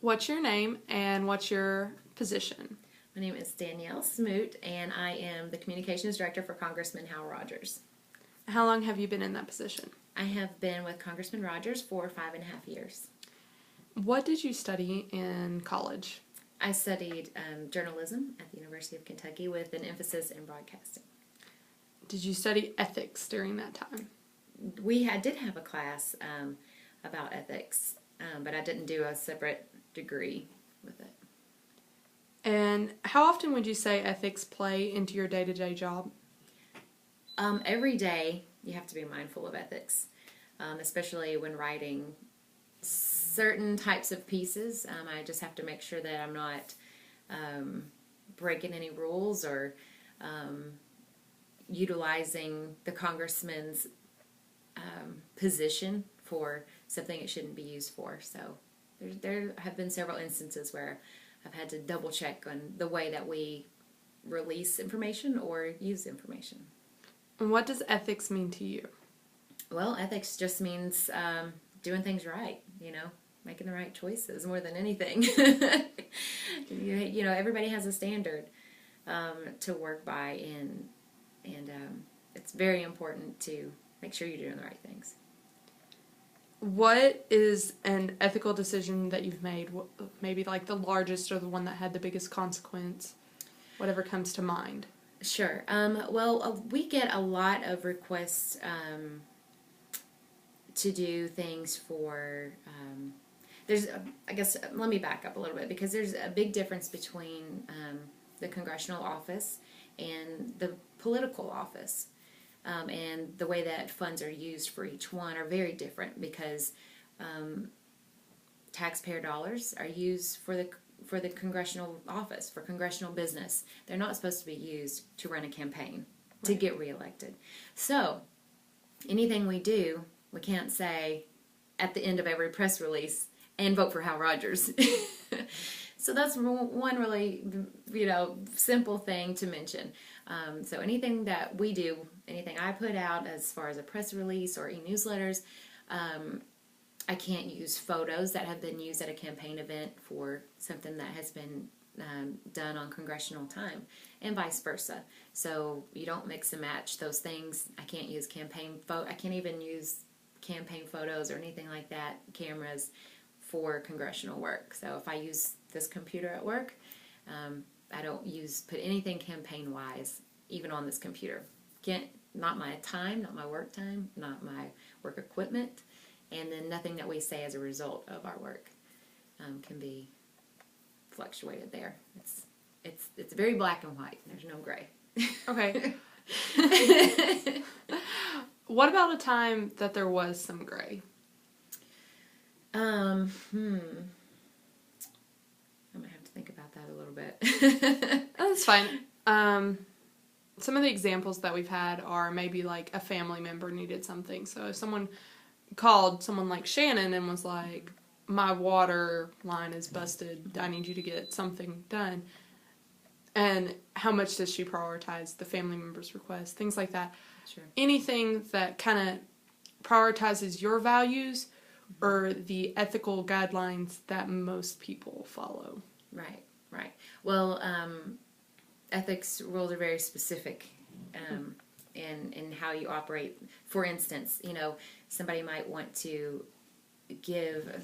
What's your name and what's your position? My name is Danielle Smoot, and I am the Communications Director for Congressman Hal Rogers. How long have you been in that position? I have been with Congressman Rogers for 5.5 years. What did you study in college? I studied journalism at the University of Kentucky with an emphasis in broadcasting. Did you study ethics during that time? We did have a class about ethics, but I didn't do a separate degree with it. And how often would you say ethics play into your day-to-day job? Every day you have to be mindful of ethics, especially when writing certain types of pieces. I just have to make sure that I'm not breaking any rules or utilizing the congressman's position for something it shouldn't be used for. So there have been several instances where I've had to double check on the way that we release information or use information. And what does ethics mean to you? Well, ethics just means doing things right, making the right choices more than anything. Everybody has a standard to work by, and it's very important to make sure you're doing the right things. What is an ethical decision that you've made, maybe like the largest or the one that had the biggest consequence, whatever comes to mind? Sure. We get a lot of requests to do things for, let me back up a little bit, because there's a big difference between the congressional office and the political office. And the way that funds are used for each one are very different, because taxpayer dollars are used for the congressional office, for congressional business. They're not supposed to be used to run a campaign, to get reelected. So anything we do, we can't say at the end of every press release, and vote for Hal Rogers. So that's one really, simple thing to mention. So anything that we do, anything I put out as far as a press release or e-newsletters, I can't use photos that have been used at a campaign event for something that has been done on congressional time, and vice versa. So you don't mix and match those things. I can't use I can't even use campaign photos or anything like that, cameras, for congressional work. So if I use this computer at work, I don't put anything campaign-wise even on this computer. Not my time, not my work time, not my work equipment, and then nothing that we say as a result of our work can be fluctuated there. It's very black and white. There's no gray. Okay. What about a time that there was some gray? I might have to think about that a little bit. That's fine. Some of the examples that we've had are maybe like a family member needed something. So if someone called someone like Shannon and was like, my water line is busted, I need you to get something done. And how much does she prioritize the family member's request? Things like that. Sure. Anything that kind of prioritizes your values or the ethical guidelines that most people follow. Right. Well, ethics rules are very specific in how you operate. For instance, somebody might want to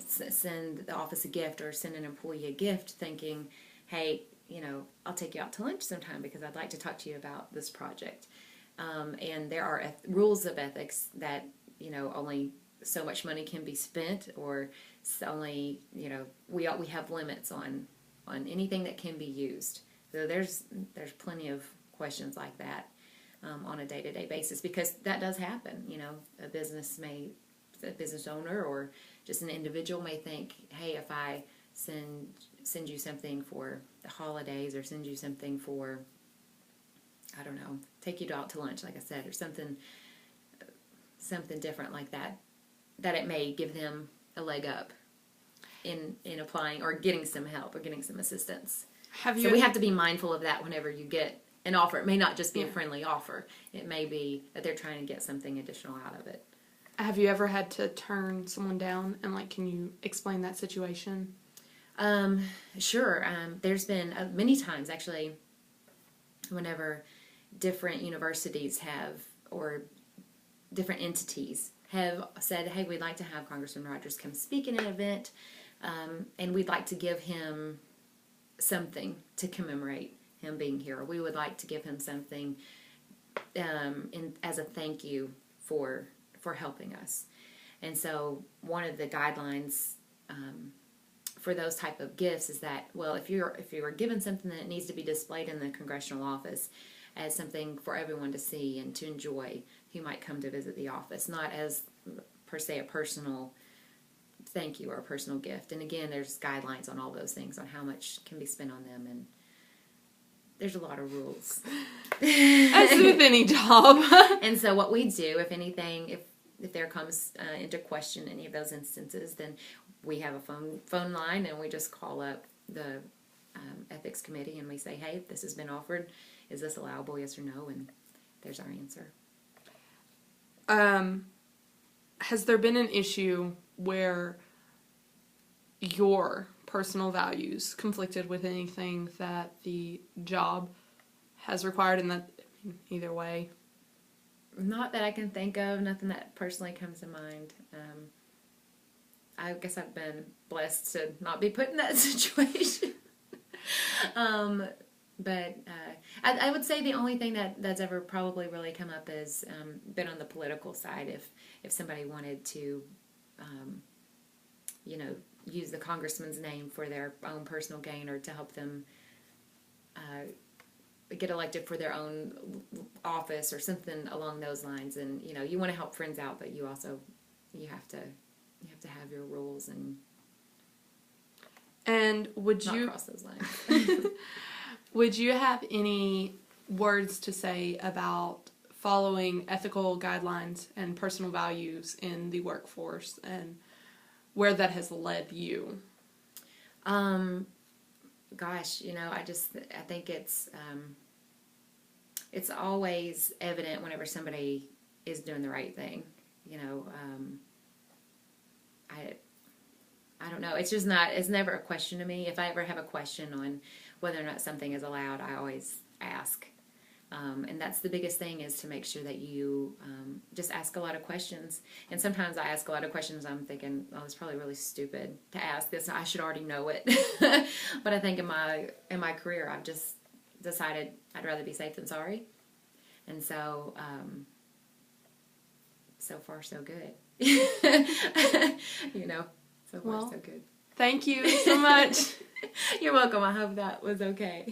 send the office a gift or send an employee a gift thinking, hey, I'll take you out to lunch sometime because I'd like to talk to you about this project. And there are rules of ethics that, only so much money can be spent, or only, we have limits on anything that can be used. So there's plenty of questions like that on a day-to-day basis, because that does happen. A business owner or just an individual may think, hey, if I send you something for the holidays, or send you something for, I don't know, take you out to lunch, like I said, or something different like that, that it may give them a leg up in applying or getting some help or getting some assistance. So we have to be mindful of that whenever you get an offer. It may not just be a friendly offer. It may be that they're trying to get something additional out of it. Have you ever had to turn someone down, and can you explain that situation? Sure. There's been many times, actually, whenever different universities have, or different entities have said, hey, we'd like to have Congressman Rogers come speak in an event, and we'd like to give him something to commemorate him being here. We would like to give him something as a thank you for helping us. And so one of the guidelines for those type of gifts is that, well, if you are given something that needs to be displayed in the congressional office as something for everyone to see and to enjoy, who might come to visit the office, not as per se a personal thank you or a personal gift. And again, there's guidelines on all those things, on how much can be spent on them, and there's a lot of rules. As with any job. And so what we do, if anything, if there comes into question any of those instances, then we have a phone line, and we just call up the ethics committee, and we say, hey, this has been offered. Is this allowable, yes or no? And there's our answer. Has there been an issue where your personal values conflicted with anything that the job has required, and that, either way? Not that I can think of. Nothing that personally comes to mind. I guess I've been blessed to not be put in that situation. But I would say the only thing that's ever probably really come up is been on the political side. If somebody wanted to, use the congressman's name for their own personal gain, or to help them get elected for their own office or something along those lines. And you want to help friends out, but you have to have your rules and would not you cross those lines. Would you have any words to say about following ethical guidelines and personal values in the workforce, and where that has led you? Gosh, I think it's always evident whenever somebody is doing the right thing. I don't know. It's never a question to me. If I ever have a question on whether or not something is allowed, I always ask. And that's the biggest thing, is to make sure that you just ask a lot of questions. And sometimes I ask a lot of questions, I'm thinking, oh, it's probably really stupid to ask this. I should already know it. But I think in my career, I've just decided I'd rather be safe than sorry. And so, so far so good. So far so good. Thank you so much. You're welcome. I hope that was okay.